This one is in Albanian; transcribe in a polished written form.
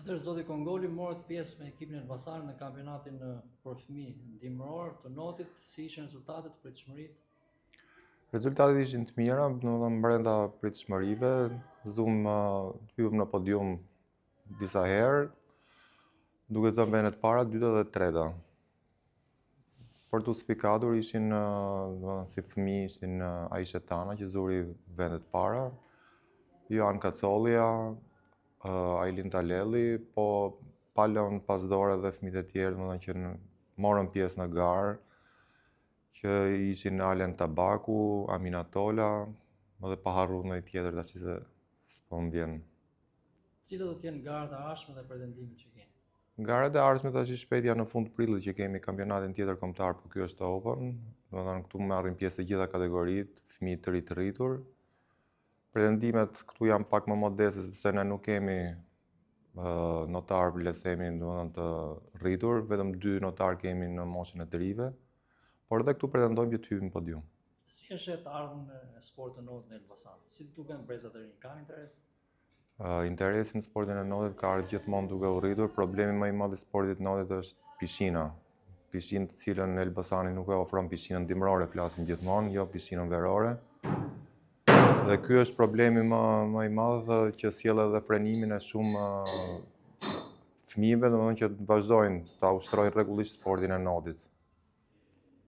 Atëherë zoti Kongoli morët pjesë me ekipin e Elbasanit në kampionatin për fëmijë ndimëror të Notit, si ishin rezultatet, pritshmëritë? Rezultatet ishin të mira, domethënë brenda pritshmërive, hyrëm në podium disa herë, duke zënë vendet para, dyta dhe treta. Për të spikatur ishin si fëmijë ishin Aisha Tana që zuri vendet para, Joan Kacollia, Ailin Talelli, po palën pas dore dhe fëmijët e tjerë, domethënë që morën pjesë në garë, që ishin Alen Tabaku, Amina Tola, dhe pa harruar ndonjë tjetër tash se s'po më vjen. Cilat do të jenë garat e ardhshme dhe pretendimet që keni? Garat e ardhshme tash shpejt janë në fund prillit që kemi kampionatin tjetër kombëtar, por ky është open. Domethënë këtu marrin pjesë të gjitha kategoritë, fëmijë të ri të rritur. Pretendimet këtu janë pak më modeste sepse ne nuk kemi notar, le të themi, domethënë të rritur, vetëm 2 notar kemi në moshën e të rive, por edhe këtu pretendojmë që të hyjmë në podium. Si e shet ardhmën e sportit të Notit në Elbasan? Si duken brezat e rinj? Kanë interes? Interesi në sportin e Notit ka ardhur gjithmonë duke u rritur. Problemi më i madh i sportit të Notit është pishina. Pishinë të cilën Elbasani nuk e ofron pishinën dimërore, flasim gjithmonë, jo pishinën verore. Dhe ky është problemi më i madh që sjell edhe frenimin e shumë fëmijëve, domethënë që vazhdojnë ta ushtrojnë rregullisht sportin e Notit.